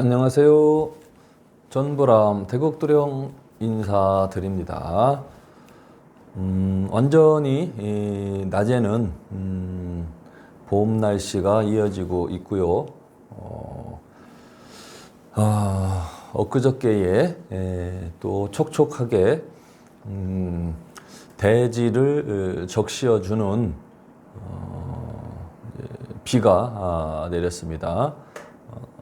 안녕하세요. 전부람 대곡도령 인사드립니다. 완전히 낮에는 봄 날씨가 이어지고 있고요. 엊그저께에 또 촉촉하게 대지를 적시어주는 비가 내렸습니다.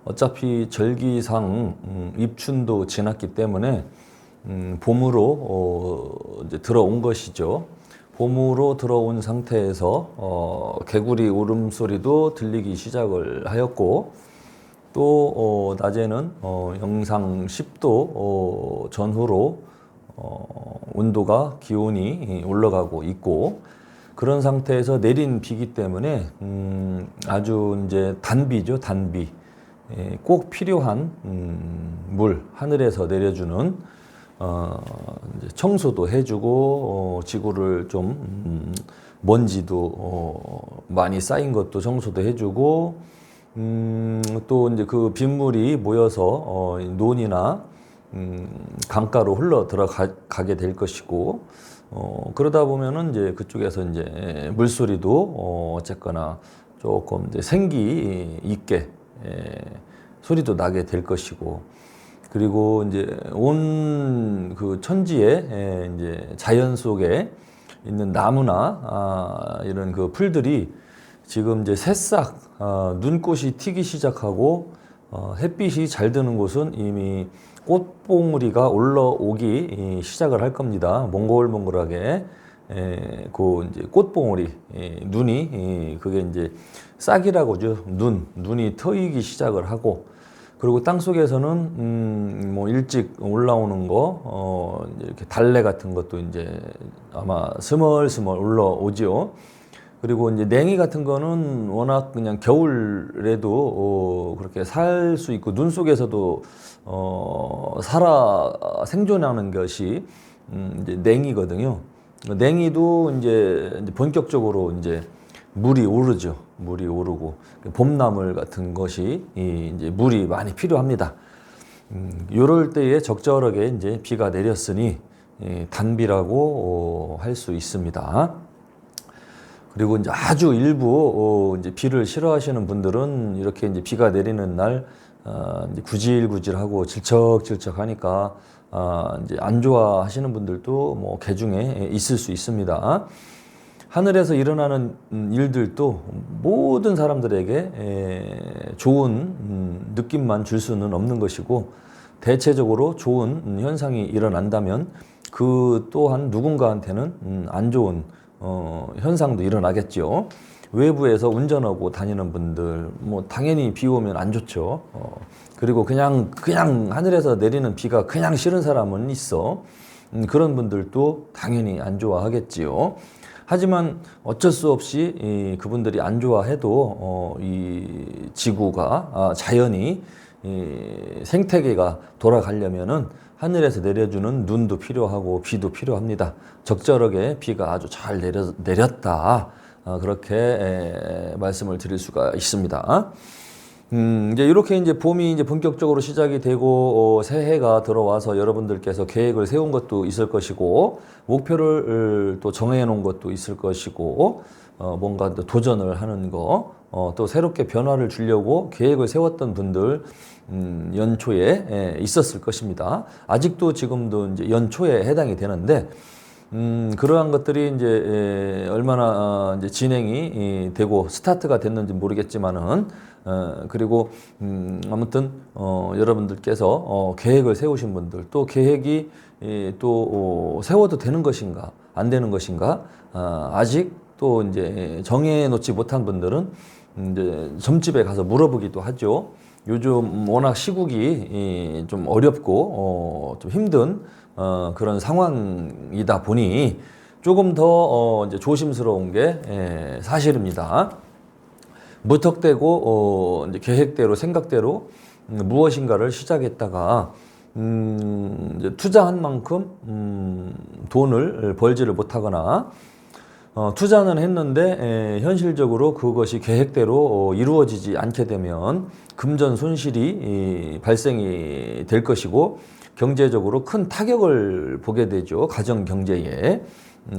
어차피 절기상 입춘도 지났기 때문에 봄으로 이제 들어온 것이죠. 봄으로 들어온 상태에서 개구리 울음소리도 들리기 시작을 하였고, 또 낮에는 영상 10도 전후로 온도가 기온이 올라가고 있고, 그런 상태에서 내린 비기 때문에 아주 이제 단비죠, 단비. 꼭 필요한 물, 하늘에서 내려주는 이제 청소도 해주고, 지구를 좀 먼지도 많이 쌓인 것도 청소도 해주고, 또 이제 그 빗물이 모여서 논이나 강가로 흘러 들어가게 될 것이고, 그러다 보면은 이제 그쪽에서 이제 물소리도 어쨌거나 조금 이제 생기 있게 소리도 나게 될 것이고, 그리고 이제 온 그 천지에 이제 자연 속에 있는 나무나 이런 그 풀들이 지금 이제 새싹 눈꽃이 튀기 시작하고, 햇빛이 잘 드는 곳은 이미 꽃봉우리가 올라오기 시작을 할 겁니다. 몽글몽글하게 그 이제 꽃봉오리 눈이 그게 이제 싹이라고죠. 눈이 트이기 시작을 하고, 그리고 땅 속에서는 뭐 일찍 올라오는 거 이렇게 달래 같은 것도 이제 아마 스멀스멀 올라오죠. 그리고 이제 냉이 같은 거는 워낙 그냥 겨울에도 그렇게 살 수 있고, 눈 속에서도 살아 생존하는 것이 이제 냉이거든요. 냉이도 이제 본격적으로 이제 물이 오르죠. 물이 오르고, 봄나물 같은 것이 이제 물이 많이 필요합니다. 요럴 때에 적절하게 이제 비가 내렸으니 단비라고 할 수 있습니다. 그리고 이제 아주 일부 이제 비를 싫어하시는 분들은 이렇게 이제 비가 내리는 날 이제 구질구질하고 질척질척하니까 이제 안 좋아하시는 분들도 뭐 개중에 있을 수 있습니다. 하늘에서 일어나는 일들도 모든 사람들에게 좋은 느낌만 줄 수는 없는 것이고, 대체적으로 좋은 현상이 일어난다면 그 또한 누군가한테는 안 좋은 현상도 일어나겠죠. 외부에서 운전하고 다니는 분들, 뭐 당연히 비 오면 안 좋죠. 그리고 그냥 하늘에서 내리는 비가 그냥 싫은 사람은 있어. 그런 분들도 당연히 안 좋아하겠지요. 하지만 어쩔 수 없이 그분들이 안 좋아해도 이 지구가 자연이 생태계가 돌아가려면은 하늘에서 내려주는 눈도 필요하고 비도 필요합니다. 적절하게 비가 아주 잘 내렸다. 그렇게 말씀을 드릴 수가 있습니다. 이제 이렇게 이제 봄이 이제 본격적으로 시작이 되고, 새해가 들어와서 여러분들께서 계획을 세운 것도 있을 것이고, 목표를 또 정해 놓은 것도 있을 것이고, 뭔가 또 도전을 하는 거, 또 새롭게 변화를 주려고 계획을 세웠던 분들, 연초에 있었을 것입니다. 아직도 지금도 이제 연초에 해당이 되는데, 그러한 것들이 이제 얼마나 이제 진행이 되고 스타트가 됐는지 모르겠지만은, 그리고 아무튼 여러분들께서 계획을 세우신 분들, 또 계획이 또 세워도 되는 것인가 안 되는 것인가 아직 또 이제 정해 놓지 못한 분들은 이제 점집에 가서 물어보기도 하죠. 요즘 워낙 시국이 좀 어렵고 좀 힘든 그런 상황이다 보니 조금 더 이제 조심스러운 게 사실입니다. 무턱대고 이제 계획대로 생각대로 무엇인가를 시작했다가 이제 투자한 만큼 돈을 벌지를 못하거나, 투자는 했는데 현실적으로 그것이 계획대로 이루어지지 않게 되면 금전 손실이 발생이 될 것이고 경제적으로 큰 타격을 보게 되죠. 가정 경제에.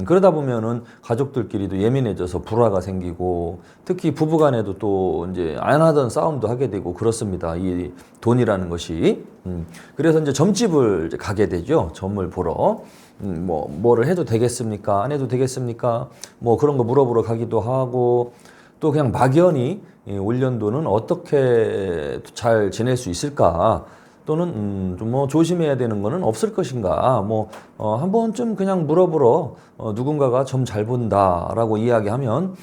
그러다 보면은 가족들끼리도 예민해져서 불화가 생기고 특히 부부간에도 또 이제 안 하던 싸움도 하게 되고 그렇습니다. 이 돈이라는 것이. 그래서 이제 점집을 이제 가게 되죠. 점을 보러. 뭐를 해도 되겠습니까? 안 해도 되겠습니까? 뭐 그런 거 물어보러 가기도 하고 또 그냥 막연히 올 연도는 어떻게 잘 지낼 수 있을까? 또는 좀 뭐 조심해야 되는 거는 없을 것인가? 한 번쯤 그냥 물어보러 누군가가 점 잘 본다라고 이야기하면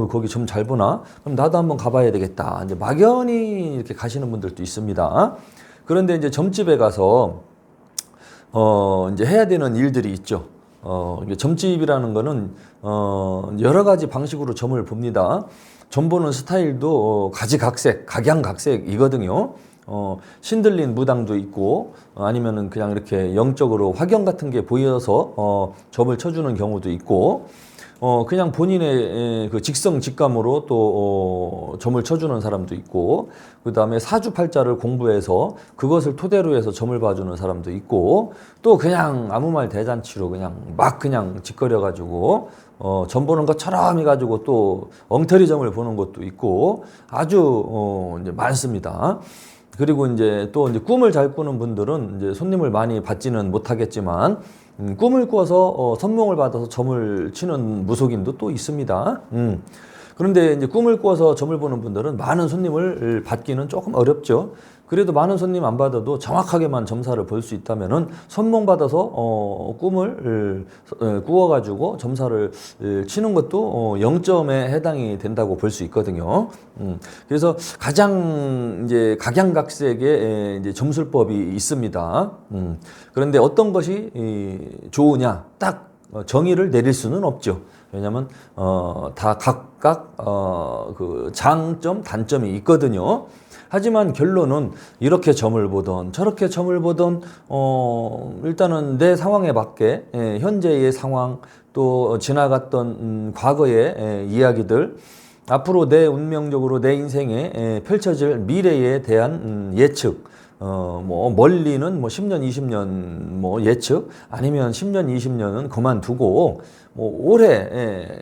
거기 점 잘 보나? 그럼 나도 한번 가봐야 되겠다. 이제 막연히 이렇게 가시는 분들도 있습니다. 그런데 이제 점집에 가서 이제 해야 되는 일들이 있죠. 이게 점집이라는 거는 여러 가지 방식으로 점을 봅니다. 점 보는 스타일도 가지각색, 각양각색이거든요. 신들린 무당도 있고 아니면은 그냥 이렇게 영적으로 화경 같은 게 보여서 점을 쳐주는 경우도 있고 그냥 본인의 그 직성 직감으로 또 점을 쳐주는 사람도 있고 그 다음에 사주팔자를 공부해서 그것을 토대로 해서 점을 봐주는 사람도 있고 또 그냥 아무 말 대잔치로 그냥 짓거려 가지고 점 보는 것처럼 해가지고 또 엉터리 점을 보는 것도 있고 아주 이제 많습니다. 그리고 이제 또 이제 꿈을 잘 꾸는 분들은 이제 손님을 많이 받지는 못하겠지만 꿈을 꾸어서 선몽을 받아서 점을 치는 무속인도 또 있습니다. 그런데 이제 꿈을 꾸어서 점을 보는 분들은 많은 손님을 받기는 조금 어렵죠. 그래도 많은 손님 안 받아도 정확하게만 점사를 볼 수 있다면은 선몽 받아서 꿈을 꾸어가지고 점사를 치는 것도 0점에 해당이 된다고 볼 수 있거든요. 그래서 가장 이제 각양각색의 이제 점술법이 있습니다. 그런데 어떤 것이 좋으냐 딱 정의를 내릴 수는 없죠. 왜냐하면 다 각각 그 장점 단점이 있거든요. 하지만 결론은 이렇게 점을 보던 저렇게 점을 보던 일단은 내 상황에 맞게 현재의 상황 또 지나갔던 과거의 이야기들 앞으로 내 운명적으로 내 인생에 펼쳐질 미래에 대한 예측 멀리는 10년, 20년 예측 아니면 10년, 20년은 그만두고 올해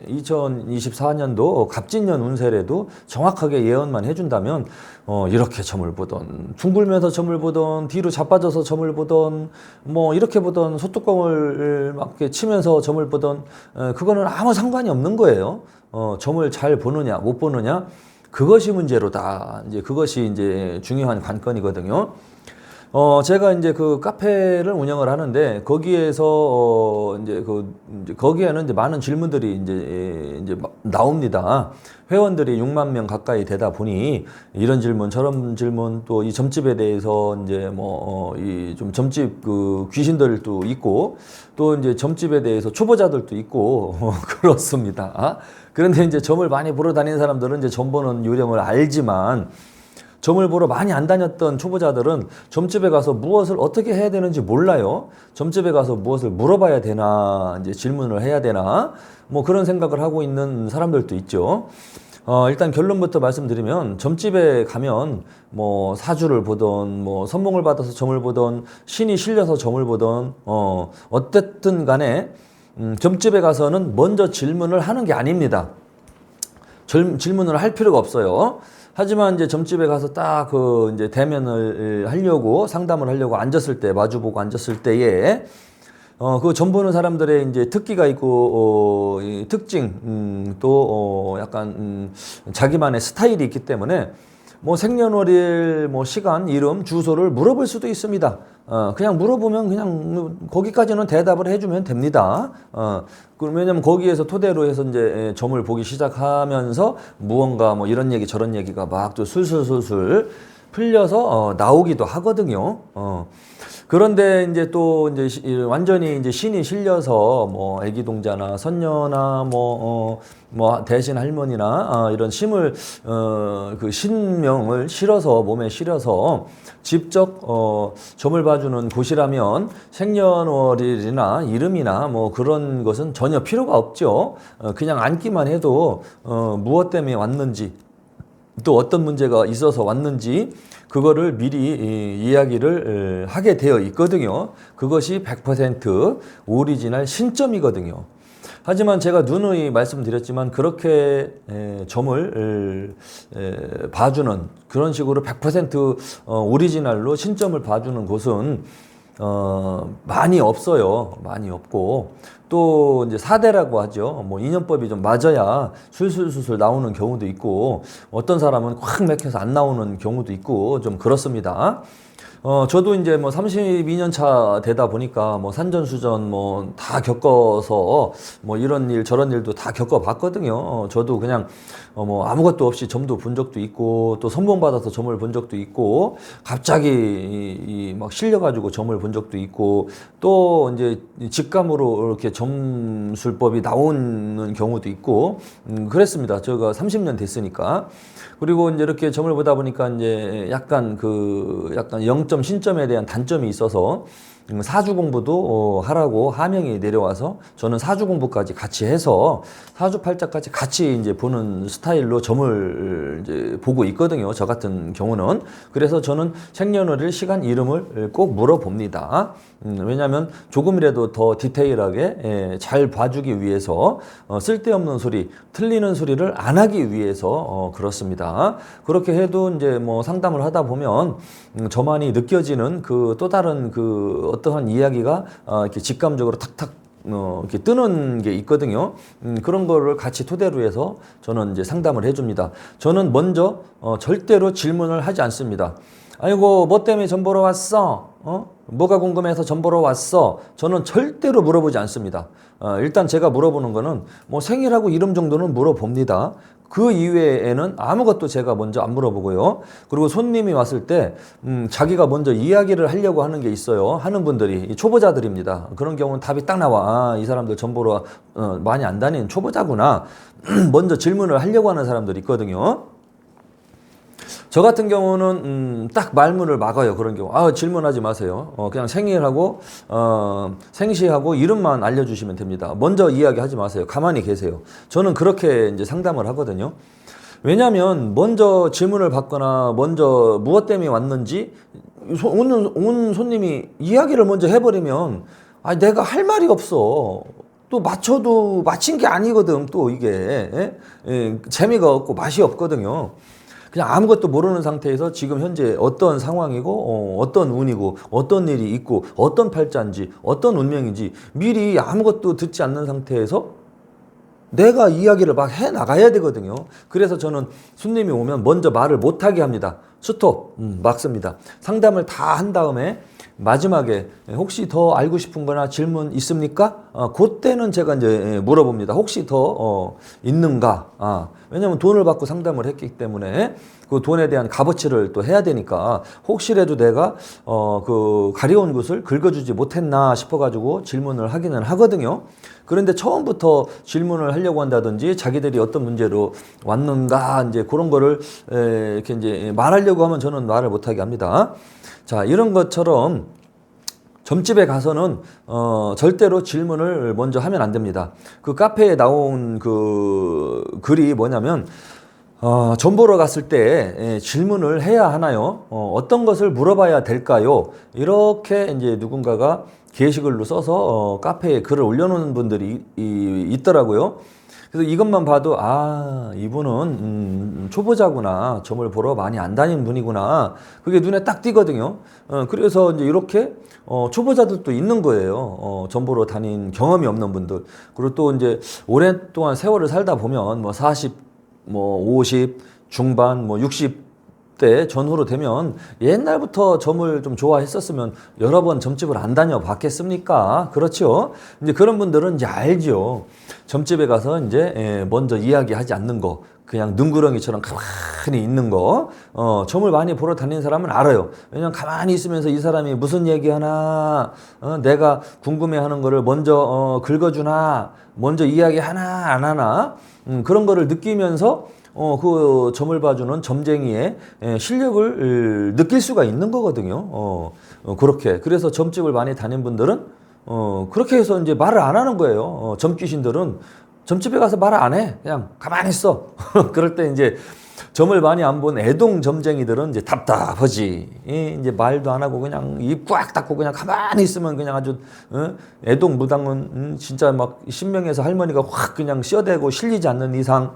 2024년도 갑진년 운세라도 정확하게 예언만 해준다면 이렇게 점을 보던 둥글면서 점을 보던 뒤로 자빠져서 점을 보던 이렇게 보던 소뚜껑을 막 이렇게 치면서 점을 보던 그거는 아무 상관이 없는 거예요. 점을 잘 보느냐 못 보느냐 그것이 문제로다. 이제 그것이 이제 중요한 관건이거든요. 제가 이제 그 카페를 운영을 하는데 거기에서 거기에는 이제 많은 질문들이 이제 나옵니다. 회원들이 6만 명 가까이 되다 보니 이런 질문 저런 질문 또 이 점집에 대해서 이제 이 좀 점집 그 귀신들도 있고 또 이제 점집에 대해서 초보자들도 있고 그렇습니다. 그런데 이제 점을 많이 보러 다니는 사람들은 이제 점 보는 요령을 알지만 점을 보러 많이 안 다녔던 초보자들은 점집에 가서 무엇을 어떻게 해야 되는지 몰라요. 점집에 가서 무엇을 물어봐야 되나, 이제 질문을 해야 되나, 그런 생각을 하고 있는 사람들도 있죠. 일단 결론부터 말씀드리면 점집에 가면 사주를 보던 선몽을 받아서 점을 보던 신이 실려서 점을 보던 어쨌든 간에 점집에 가서는 먼저 질문을 하는 게 아닙니다. 질문을 할 필요가 없어요. 하지만 이제 점집에 가서 딱 이제 대면을 하려고 상담을 하려고 앉았을 때 마주보고 앉았을 때에 그 점 보는 사람들의 이제 특기가 있고 이 특징 또 약간 자기만의 스타일이 있기 때문에 생년월일 시간 이름 주소를 물어볼 수도 있습니다. 그냥 물어보면 그냥 거기까지는 대답을 해주면 됩니다. 왜냐면 거기에서 토대로 해서 이제 점을 보기 시작하면서 무언가 이런 얘기 저런 얘기가 막 또 술술술술 풀려서 나오기도 하거든요. 그런데 이제 또 이제 완전히 이제 신이 실려서 뭐 애기 동자나 선녀나 뭐 대신 할머니나 이런 심을 그 신명을 실어서 몸에 실어서 직접 점을 봐주는 곳이라면 생년월일이나 이름이나 뭐 그런 것은 전혀 필요가 없죠. 그냥 앉기만 해도 무엇 때문에 왔는지 또 어떤 문제가 있어서 왔는지 그거를 미리 이야기를 하게 되어 있거든요. 그것이 100% 오리지널 신점이거든요. 하지만 제가 누누이 말씀드렸지만 그렇게 점을 봐주는 그런 식으로 100% 오리지널로 신점을 봐주는 곳은 많이 없어요. 많이 없고 또 이제 사대라고 하죠. 뭐 인연법이 좀 맞아야 술술술술 나오는 경우도 있고 어떤 사람은 확 맥혀서 안 나오는 경우도 있고 좀 그렇습니다. 저도 이제 뭐 32년 차 되다 보니까 뭐 산전수전 뭐 다 겪어서 뭐 이런 일 저런 일도 다 겪어봤거든요. 저도 그냥 뭐 아무것도 없이 점도 본 적도 있고 또 선봉받아서 점을 본 적도 있고 갑자기 막 실려가지고 점을 본 적도 있고 또 이제 직감으로 이렇게 점술법이 나오는 경우도 있고 그랬습니다. 제가 30년 됐으니까. 그리고 이제 이렇게 점을 보다 보니까 이제 약간 0점 신점에 대한 단점이 있어서 사주 공부도 하라고 하명이 내려와서 저는 사주 공부까지 같이 해서 사주팔자까지 같이 이제 보는 스타일로 점을 이제 보고 있거든요. 저 같은 경우는. 그래서 저는 생년월일, 시간, 이름을 꼭 물어봅니다. 왜냐하면 조금이라도 더 디테일하게 잘 봐주기 위해서 쓸데없는 소리, 틀리는 소리를 안 하기 위해서 그렇습니다. 그렇게 해도 이제 뭐 상담을 하다 보면 저만이 느껴지는 그 또 다른 그 어떠한 이야기가 이렇게 직감적으로 탁탁 이렇게 뜨는 게 있거든요. 그런 거를 같이 토대로 해서 저는 이제 상담을 해줍니다. 저는 먼저 절대로 질문을 하지 않습니다. 아이고 뭐 때문에 점 보러 왔어? 뭐가 궁금해서 점 보러 왔어? 저는 절대로 물어보지 않습니다. 일단 제가 물어보는 거는 뭐 생일하고 이름 정도는 물어봅니다. 그 이외에는 아무것도 제가 먼저 안 물어보고요. 그리고 손님이 왔을 때 자기가 먼저 이야기를 하려고 하는 게 있어요. 하는 분들이 초보자들입니다. 그런 경우는 답이 딱 나와. 이 사람들 점 보러 많이 안 다니는 초보자구나. 먼저 질문을 하려고 하는 사람들이 있거든요. 저 같은 경우는 딱 말문을 막아요. 그런 경우 질문하지 마세요. 그냥 생일하고 생시하고 이름만 알려주시면 됩니다. 먼저 이야기하지 마세요. 가만히 계세요. 저는 그렇게 이제 상담을 하거든요. 왜냐하면 먼저 질문을 받거나 먼저 무엇 때문에 왔는지 온 손님이 이야기를 먼저 해버리면 내가 할 말이 없어. 또 맞춰도 맞힌 게 아니거든. 또 이게 재미가 없고 맛이 없거든요. 그냥 아무것도 모르는 상태에서 지금 현재 어떤 상황이고 어떤 운이고 어떤 일이 있고 어떤 팔자인지 어떤 운명인지 미리 아무것도 듣지 않는 상태에서 내가 이야기를 막 해나가야 되거든요. 그래서 저는 손님이 오면 먼저 말을 못하게 합니다. 스톱, 막습니다. 상담을 다 한 다음에 마지막에 혹시 더 알고 싶은 거나 질문 있습니까? 그때는 제가 이제 물어봅니다. 혹시 더 있는가? 왜냐면 돈을 받고 상담을 했기 때문에 그 돈에 대한 값어치를 또 해야 되니까 혹시라도 내가 그 가려운 것을 긁어주지 못했나 싶어가지고 질문을 하기는 하거든요. 그런데 처음부터 질문을 하려고 한다든지 자기들이 어떤 문제로 왔는가 이제 그런 거를 이렇게 이제 말하려고 하면 저는 말을 못하게 합니다. 자, 이런 것처럼 점집에 가서는 절대로 질문을 먼저 하면 안 됩니다. 그 카페에 나온 그 글이 뭐냐면 점 보러 갔을 때 질문을 해야 하나요? 어떤 것을 물어봐야 될까요? 이렇게 이제 누군가가 게시글로 써서 카페에 글을 올려놓은 분들이 있더라고요. 그래서 이것만 봐도 이분은 초보자구나. 점을 보러 많이 안 다니는 분이구나. 그게 눈에 딱 띄거든요. 그래서 이제 이렇게 초보자들도 있는 거예요. 점 보러 다닌 경험이 없는 분들. 그리고 또 이제 오랫동안 세월을 살다 보면 뭐 40, 뭐 50 중반, 뭐 60대 전후로 되면 옛날부터 점을 좀 좋아했었으면 여러 번 점집을 안 다녀 봤겠습니까? 그렇죠? 이제 그런 분들은 이제 알죠. 점집에 가서 이제 먼저 이야기하지 않는 거. 그냥 능구렁이처럼 가만히 있는 거. 점을 많이 보러 다니는 사람은 알아요. 왜냐면 가만히 있으면서 이 사람이 무슨 얘기하나, 내가 궁금해하는 거를 먼저 긁어주나, 먼저 이야기하나 안 하나, 그런 거를 느끼면서 그 점을 봐주는 점쟁이의 실력을 느낄 수가 있는 거거든요. 그렇게. 그래서 점집을 많이 다닌 분들은 그렇게 해서 이제 말을 안 하는 거예요. 점귀신들은 점집에 가서 말을 안 해. 그냥 가만히 있어. 그럴 때 이제 점을 많이 안 본 애동 점쟁이들은 이제 답답하지. 이제 말도 안 하고 그냥 입 꽉 닫고 그냥 가만히 있으면 그냥 아주 애동 무당은 진짜 막 신명에서 할머니가 확 그냥 씌어대고 실리지 않는 이상,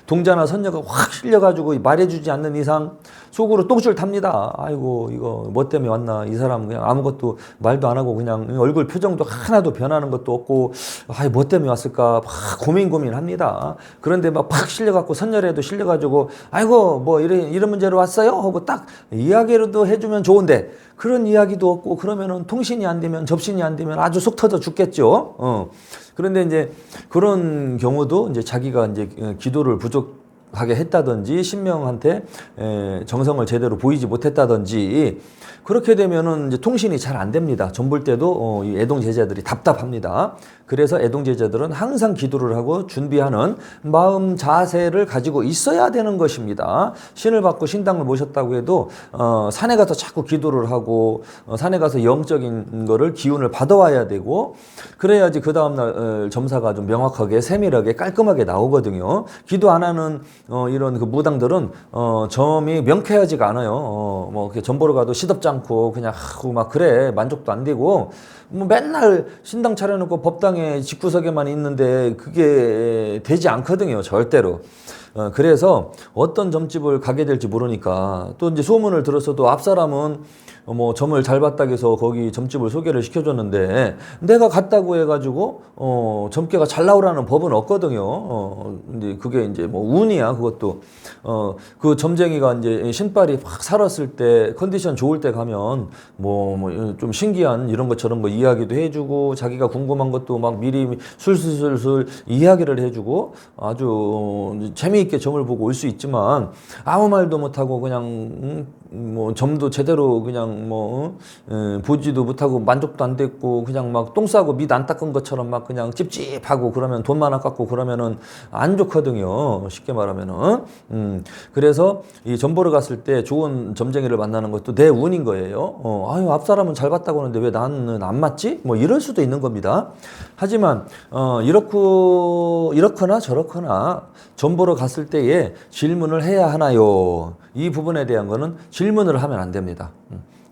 동자나 선녀가 확 실려가지고 말해주지 않는 이상 속으로 똥줄 탑니다. 아이고 이거 뭐 때문에 왔나. 이 사람 그냥 아무것도 말도 안 하고 그냥 얼굴 표정도 하나도 변하는 것도 없고 아이 뭐 때문에 왔을까 막 고민합니다. 그런데 막 팍 실려갖고 선녀라도 실려가지고 아이고 뭐 이런 문제로 왔어요 하고 딱 이야기라도 해주면 좋은데 그런 이야기도 없고 그러면은 통신이 안 되면 접신이 안 되면 아주 속 터져 죽겠죠. 그런데 이제 그런 경우도 이제 자기가 이제 기도를 부족하게 했다든지 신명한테 정성을 제대로 보이지 못했다든지 그렇게 되면은 이제 통신이 잘 안 됩니다. 점 볼 때도 이 애동 제자들이 답답합니다. 그래서 애동 제자들은 항상 기도를 하고 준비하는 마음 자세를 가지고 있어야 되는 것입니다. 신을 받고 신당을 모셨다고 해도 산에 가서 자꾸 기도를 하고 산에 가서 영적인 거를 기운을 받아와야 되고 그래야지 그 다음날 점사가 좀 명확하게 세밀하게 깔끔하게 나오거든요. 기도 안 하는 이런 그 무당들은 점이 명쾌하지가 않아요. 뭐 점 보러 가도 시덥지 않고 그냥 하고 막 그래 만족도 안 되고 뭐 맨날 신당 차려놓고 법당에 집구석에만 있는데 그게 되지 않거든요. 절대로. 그래서 어떤 점집을 가게 될지 모르니까 또 이제 소문을 들었어도 앞사람은 뭐 점을 잘 봤다고 해서 거기 점집을 소개를 시켜줬는데 내가 갔다고 해가지고 점괘가 잘 나오라는 법은 없거든요. 근데 그게 이제 뭐 운이야 그것도. 그 점쟁이가 이제 신발이 확 살았을 때 컨디션 좋을 때 가면 뭐 좀 신기한 이런 것 저런 거 이야기도 해주고 자기가 궁금한 것도 막 미리 술술술 이야기를 해주고 아주 재미있게 점을 보고 올 수 있지만 아무 말도 못하고 그냥 뭐 점도 제대로 그냥 뭐 보지도 못하고 만족도 안 됐고 그냥 막 똥 싸고 밑 안 닦은 것처럼 막 그냥 찝찝하고 그러면 돈만 아깝고 그러면은 안 좋거든요. 쉽게 말하면은. 그래서 이 점 보러 갔을 때 좋은 점쟁이를 만나는 것도 내 운인 거예요. 아유 앞사람은 잘 봤다고 하는데 왜 나는 안 맞지? 뭐 이럴 수도 있는 겁니다. 하지만 이렇거나 저렇거나 점 보러 갔을 때에 질문을 해야 하나요? 이 부분에 대한 거는 질문을 하면 안 됩니다.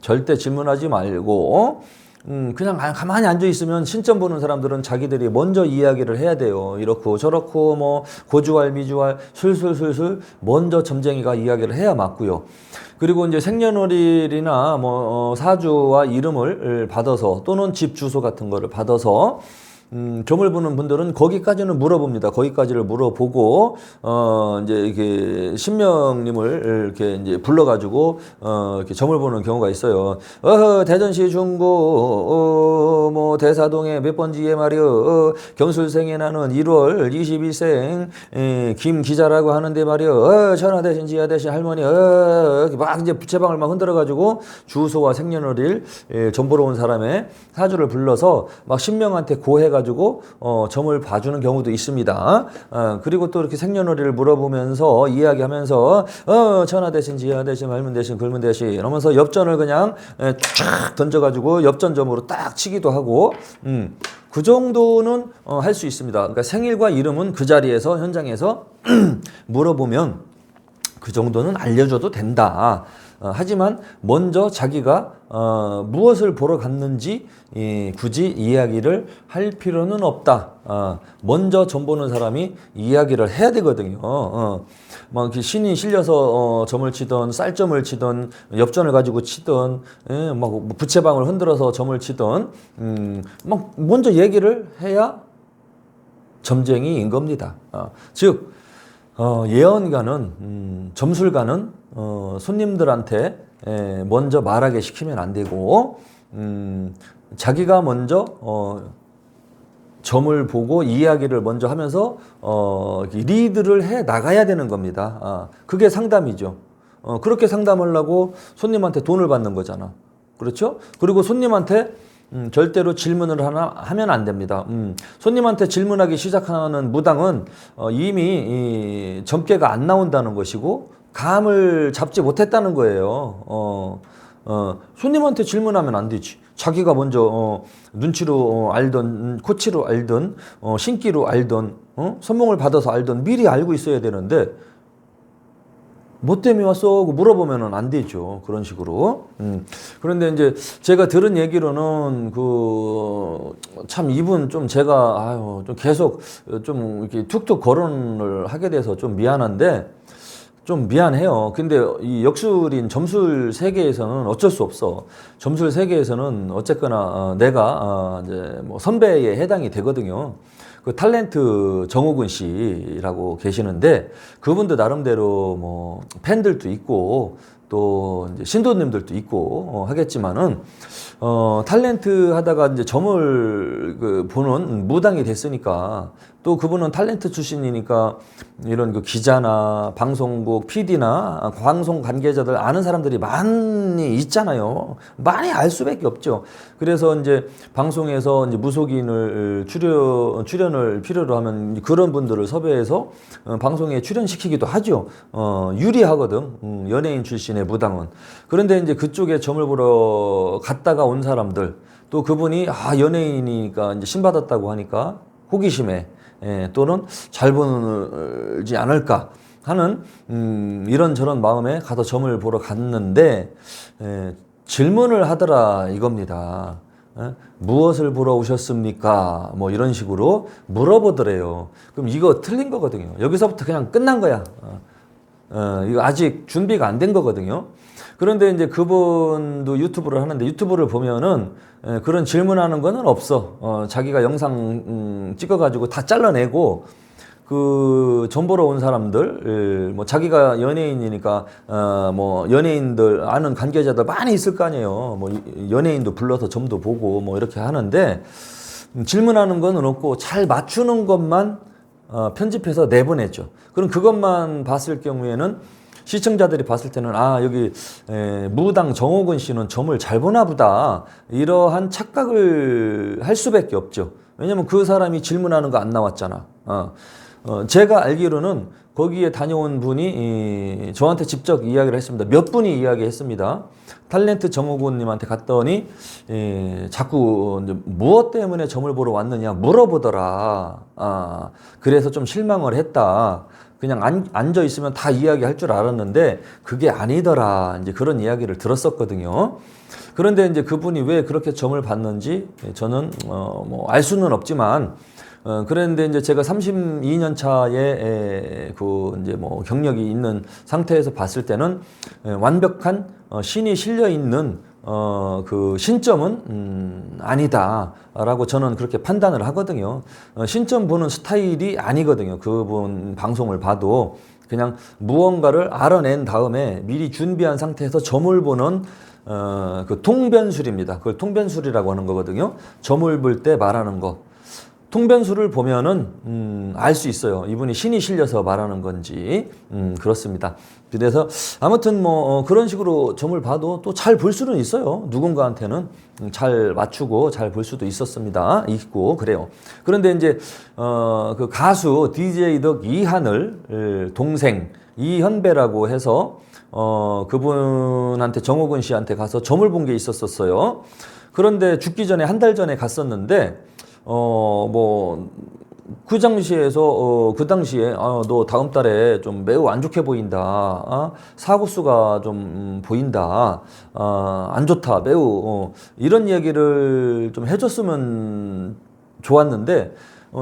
절대 질문하지 말고 그냥 가만히 앉아 있으면 신점 보는 사람들은 자기들이 먼저 이야기를 해야 돼요. 이렇고 저렇고 뭐 고주할 미주할 술술술술 먼저 점쟁이가 이야기를 해야 맞고요. 그리고 이제 생년월일이나 뭐 사주와 이름을 받아서 또는 집 주소 같은 거를 받아서 점을 보는 분들은 거기까지는 물어봅니다. 거기까지를 물어보고 이제 이렇게 신명님을 이렇게 이제 불러가지고 이렇게 점을 보는 경우가 있어요. 대전시 중구 뭐 대사동에 몇 번지에 말이여 경술생에 나는 1월 22생 김 기자라고 하는데 말이여 전화 대신 지하 대신 할머니 막 이제 부채방을 막 흔들어가지고 주소와 생년월일 점 보러 온 사람의 사주를 불러서 막 신명한테 고해가지고 점을 봐주는 경우도 있습니다. 그리고 또 이렇게 생년월일을 물어보면서 이야기하면서 천하 대신 지하 대신 말문 대신 글문 대신 이러면서 엽전을 그냥 쫙 던져가지고 엽전점으로 딱 치기도 하고 그 정도는 할 수 있습니다. 그러니까 생일과 이름은 그 자리에서 현장에서 물어보면 그 정도는 알려줘도 된다. 하지만 먼저 자기가 무엇을 보러 갔는지 굳이 이야기를 할 필요는 없다. 먼저 점 보는 사람이 이야기를 해야 되거든요. 막 이렇게 신이 실려서 점을 치던 쌀점을 치던 엽전을 가지고 치던 막 부채방을 흔들어서 점을 치던 막 먼저 얘기를 해야 점쟁이인 겁니다. 즉 예언가는 점술가는 손님들한테 먼저 말하게 시키면 안 되고 자기가 먼저 점을 보고 이야기를 먼저 하면서 리드를 해 나가야 되는 겁니다. 그게 상담이죠. 그렇게 상담을 하고 손님한테 돈을 받는 거잖아. 그렇죠? 그리고 손님한테 절대로 질문을 하면 안 됩니다. 손님한테 질문하기 시작하는 무당은 이미 점괘가 안 나온다는 것이고 감을 잡지 못했다는 거예요. 손님한테 질문하면 안 되지. 자기가 먼저 눈치로 알던, 코치로 알던, 신기로 알던, 선몽을 받아서 알던 미리 알고 있어야 되는데 뭐 때문에 왔어? 물어보면은 안 되죠. 그런 식으로. 그런데 이제 제가 들은 얘기로는 참 이분 좀 제가 좀 계속 좀 이렇게 툭툭 거론을 하게 돼서 좀 미안한데 좀 미안해요. 근데 이 역술인 점술 세계에서는 어쩔 수 없어. 점술 세계에서는 어쨌거나 내가 이제 뭐 선배에 해당이 되거든요. 그 탤런트 정호근 씨라고 계시는데 그분도 나름대로 뭐 팬들도 있고 또 이제 신도님들도 있고 하겠지만은 탤런트 하다가 이제 점을 보는 무당이 됐으니까 또 그분은 탤런트 출신이니까 이런 기자나 방송국 PD나 방송 관계자들 아는 사람들이 많이 있잖아요. 많이 알 수밖에 없죠. 그래서 이제 방송에서 이제 무속인을 출연을 필요로 하면 그런 분들을 섭외해서 방송에 출연시키기도 하죠. 유리하거든. 연예인 출신의 무당은. 그런데 이제 그쪽에 점을 보러 갔다가 온 사람들 또 그분이 연예인이니까 이제 신받았다고 하니까 호기심에 또는 잘 보지 않을까 하는 이런저런 마음에 가서 점을 보러 갔는데 질문을 하더라 이겁니다. 무엇을 보러 오셨습니까? 뭐 이런 식으로 물어보더래요. 그럼 이거 틀린 거거든요. 여기서부터 그냥 끝난 거야. 이거 아직 준비가 안 된 거거든요. 그런데 이제 그분도 유튜브를 하는데 유튜브를 보면은 그런 질문하는 거는 없어. 자기가 영상 찍어가지고 다 잘라내고 그 점 보러 온 사람들, 뭐 자기가 연예인이니까 뭐 연예인들 아는 관계자들 많이 있을 거 아니에요. 뭐 연예인도 불러서 점도 보고 뭐 이렇게 하는데 질문하는 거는 없고 잘 맞추는 것만 편집해서 내보냈죠. 그럼 그것만 봤을 경우에는 시청자들이 봤을 때는 여기 무당 정호근 씨는 점을 잘 보나 보다 이러한 착각을 할 수밖에 없죠. 왜냐면 그 사람이 질문하는 거 안 나왔잖아. 제가 알기로는 거기에 다녀온 분이 저한테 직접 이야기를 했습니다. 몇 분이 이야기했습니다. 탤런트 정호근님한테 갔더니 자꾸 이제 무엇 때문에 점을 보러 왔느냐 물어보더라. 그래서 좀 실망을 했다. 그냥 앉아 있으면 다 이야기할 줄 알았는데 그게 아니더라. 이제 그런 이야기를 들었었거든요. 그런데 이제 그분이 왜 그렇게 점을 봤는지 저는 뭐 알 수는 없지만 그런데 이제 제가 32년 차에 이제 뭐 경력이 있는 상태에서 봤을 때는 완벽한 신이 실려 있는 그 신점은 아니다라고 저는 그렇게 판단을 하거든요. 신점 보는 스타일이 아니거든요. 그분 방송을 봐도 그냥 무언가를 알아낸 다음에 미리 준비한 상태에서 점을 보는 그 통변술입니다. 그걸 통변술이라고 하는 거거든요. 점을 볼 때 말하는 거. 통변술을 보면은 알 수 있어요. 이분이 신이 실려서 말하는 건지 그렇습니다. 그래서 아무튼 뭐 그런 식으로 점을 봐도 또 잘 볼 수는 있어요. 누군가한테는 잘 맞추고 잘 볼 수도 있고 그래요. 그런데 이제 그 가수 DJ 덕 이하늘 동생 이현배라고 해서 그분한테 정호근 씨한테 가서 점을 본 게 있었어요. 그런데 죽기 전에 한 달 전에 갔었는데 뭐 그 당시에서 그 당시에 너 다음 달에 좀 매우 안 좋게 보인다. 사고 수가 좀 보인다. 안 좋다. 매우 이런 얘기를 좀 해줬으면 좋았는데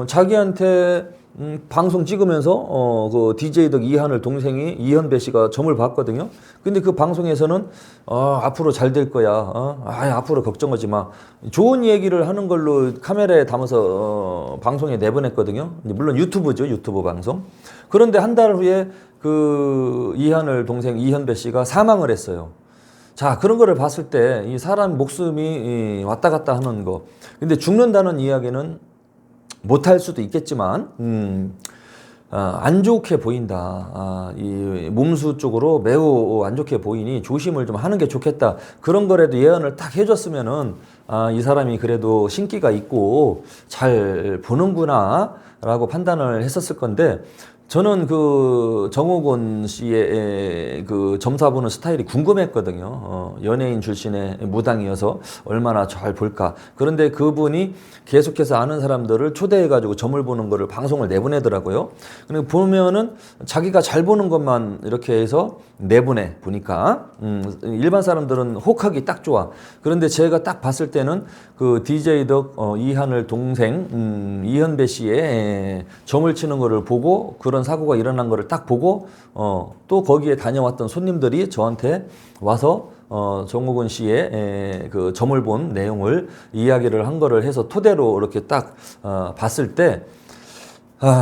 자기한테 방송 찍으면서 그 DJ 덕 이하늘 동생이 이현배 씨가 점을 봤거든요. 근데 그 방송에서는 앞으로 잘 될 거야. 앞으로 걱정하지 마. 좋은 얘기를 하는 걸로 카메라에 담아서 방송에 내보냈거든요. 물론 유튜브죠. 유튜브 방송. 그런데 한 달 후에 그 이하늘 동생 이현배 씨가 사망을 했어요. 자, 그런 거를 봤을 때 이 사람 목숨이 왔다 갔다 하는 거. 근데 죽는다는 이야기는 못할 수도 있겠지만 안 좋게 보인다. 이 몸수 쪽으로 매우 안 좋게 보이니 조심을 좀 하는 게 좋겠다. 그런 거라도 예언을 딱 해줬으면은 이 사람이 그래도 신기가 있고 잘 보는구나 라고 판단을 했었을 건데, 저는 그 정옥원 씨의 그 점사 보는 스타일이 궁금했거든요. 연예인 출신의 무당이어서 얼마나 잘 볼까. 그런데 그분이 계속해서 아는 사람들을 초대해가지고 점을 보는 거를 방송을 내보내더라고요. 그리고 보면은 자기가 잘 보는 것만 이렇게 해서 내보내 보니까 일반 사람들은 혹하기 딱 좋아. 그런데 제가 딱 봤을 때는 그 DJ 덕 이하늘 동생 이현배 씨의 점을 치는 거를 보고 그런 사고가 일어난 거를 딱 보고 또 거기에 다녀왔던 손님들이 저한테 와서 정옥원 씨의 그 점을 본 내용을 이야기를 한 거를 해서 토대로 이렇게 딱 봤을 때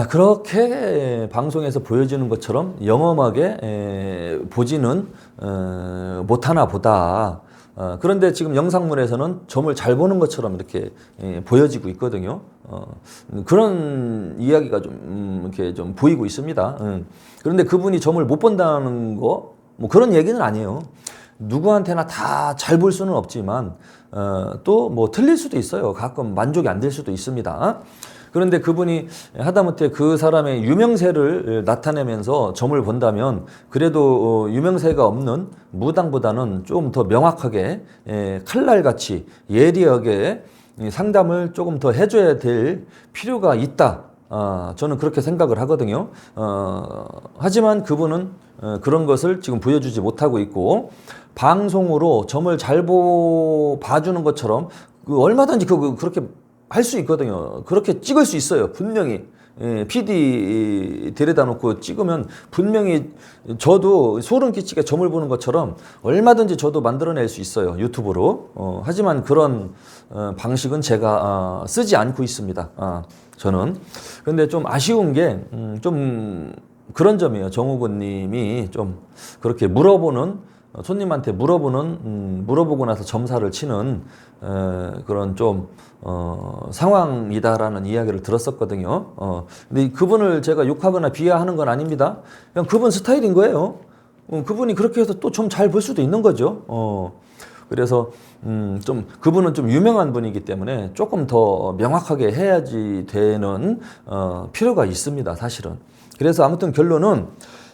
그렇게 방송에서 보여지는 것처럼 영험하게 보지는 못하나 보다. 그런데 지금 영상물에서는 점을 잘 보는 것처럼 이렇게 보여지고 있거든요. 그런 이야기가 좀 이렇게 좀 보이고 있습니다. 그런데 그분이 점을 못 본다는 거, 뭐 그런 얘기는 아니에요. 누구한테나 다 잘 볼 수는 없지만 또 뭐 틀릴 수도 있어요. 가끔 만족이 안 될 수도 있습니다. 그런데 그분이 하다못해 그 사람의 유명세를 나타내면서 점을 본다면 그래도 유명세가 없는 무당보다는 조금 더 명확하게 칼날같이 예리하게 상담을 조금 더 해줘야 될 필요가 있다. 저는 그렇게 생각을 하거든요. 하지만 그분은 그런 것을 지금 보여주지 못하고 있고, 방송으로 점을 잘 봐주는 것처럼 얼마든지 그렇게 할 수 있거든요. 그렇게 찍을 수 있어요. 분명히. PD 데려다 놓고 찍으면 분명히 저도 소름 끼치게 점을 보는 것처럼 얼마든지 저도 만들어낼 수 있어요. 유튜브로. 하지만 그런 방식은 제가 쓰지 않고 있습니다. 저는. 근데 좀 아쉬운 게 좀 그런 점이에요. 정우건 님이 좀 그렇게 손님한테 물어보고 나서 점사를 치는 그런 좀 상황이다라는 이야기를 들었었거든요. 근데 그분을 제가 욕하거나 비하하는 건 아닙니다. 그냥 그분 스타일인 거예요. 그분이 그렇게 해서 또 좀 잘 볼 수도 있는 거죠. 그래서 좀 그분은 좀 유명한 분이기 때문에 조금 더 명확하게 해야지 되는 필요가 있습니다, 사실은. 그래서 아무튼 결론은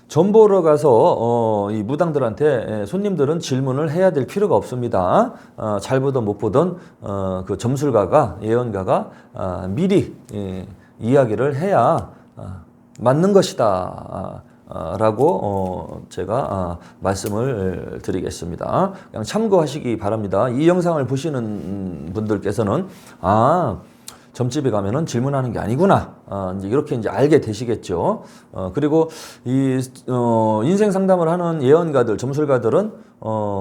점 보러 가서 이 무당들한테 손님들은 질문을 해야 될 필요가 없습니다. 잘 보든 못 보든 그 점술가가 예언가가 미리 이야기를 해야 맞는 것이다. 라고 제가 말씀을 드리겠습니다. 그냥 참고하시기 바랍니다. 이 영상을 보시는 분들께서는 점집에 가면은 질문하는 게 아니구나. 이제 이렇게 이제 알게 되시겠죠. 그리고 이 인생 상담을 하는 예언가들, 점술가들은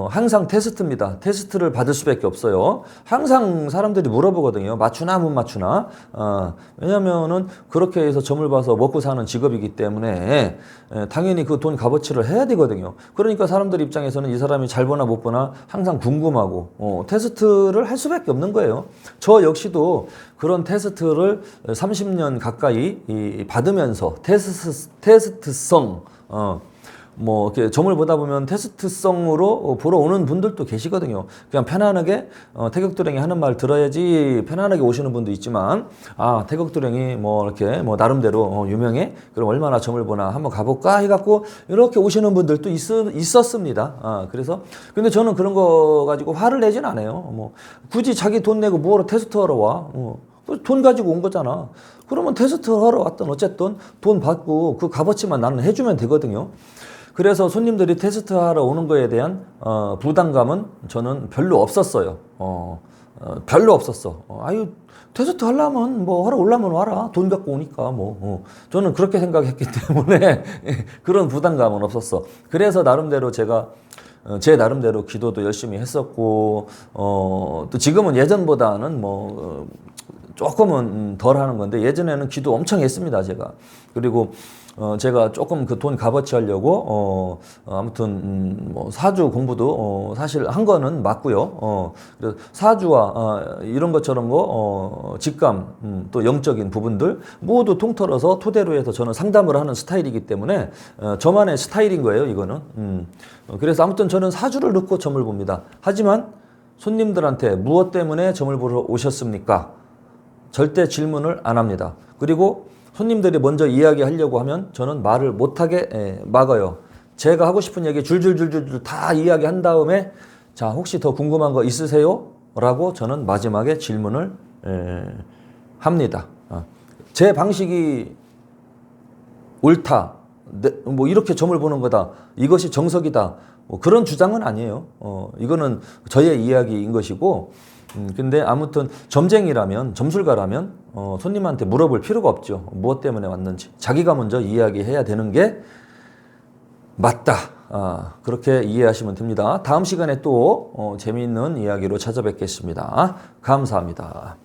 항상 테스트입니다. 테스트를 받을 수밖에 없어요. 항상 사람들이 물어보거든요. 맞추나 못 맞추나. 왜냐면은 그렇게 해서 점을 봐서 먹고 사는 직업이기 때문에 당연히 그 돈 값어치를 해야 되거든요. 그러니까 사람들 입장에서는 이 사람이 잘 보나 못 보나 항상 궁금하고 테스트를 할 수밖에 없는 거예요. 저 역시도 그런 테스트를 30년 가까이 받으면서 테스트성 뭐 이렇게 점을 보다 보면 테스트성으로 보러 오는 분들도 계시거든요. 그냥 편안하게 태극도령이 하는 말 들어야지 편안하게 오시는 분도 있지만 태극도령이 뭐 이렇게 뭐 나름대로 유명해. 그럼 얼마나 점을 보나 한번 가볼까 해갖고 이렇게 오시는 분들도 있었습니다. 그래서 근데 저는 그런 거 가지고 화를 내진 않아요. 뭐 굳이 자기 돈 내고 뭐하러 테스트하러 와? 돈 가지고 온 거잖아. 그러면 테스트하러 왔던 어쨌든 돈 받고 그 값어치만 나는 해주면 되거든요. 그래서 손님들이 테스트하러 오는 거에 대한 부담감은 저는 별로 없었어요. 별로 없었어. 테스트 하려면 뭐 하러 오려면 와라. 돈 갖고 오니까 뭐. 저는 그렇게 생각했기 때문에 그런 부담감은 없었어. 그래서 나름대로 제가 제 나름대로 기도도 열심히 했었고 또 지금은 예전보다는 조금은 덜 하는 건데 예전에는 기도 엄청 했습니다, 제가. 그리고 제가 조금 그 돈 값어치 하려고 아무튼 뭐 사주 공부도 사실 한 거는 맞고요. 그래서 사주와 이런 것처럼 직감 또 영적인 부분들 모두 통틀어서 토대로 해서 저는 상담을 하는 스타일이기 때문에 저만의 스타일인 거예요, 이거는. 그래서 아무튼 저는 사주를 넣고 점을 봅니다. 하지만 손님들한테 무엇 때문에 점을 보러 오셨습니까? 절대 질문을 안 합니다. 그리고 손님들이 먼저 이야기하려고 하면 저는 말을 못하게 막아요. 제가 하고 싶은 얘기 줄줄줄줄 다 이야기한 다음에 자, 혹시 더 궁금한 거 있으세요? 라고 저는 마지막에 질문을 합니다. 제 방식이 옳다. 뭐 이렇게 점을 보는 거다. 이것이 정석이다. 뭐 그런 주장은 아니에요. 이거는 저의 이야기인 것이고, 근데 아무튼 점쟁이라면, 점술가라면 손님한테 물어볼 필요가 없죠. 무엇 때문에 왔는지. 자기가 먼저 이야기해야 되는 게 맞다. 그렇게 이해하시면 됩니다. 다음 시간에 또 재미있는 이야기로 찾아뵙겠습니다. 감사합니다.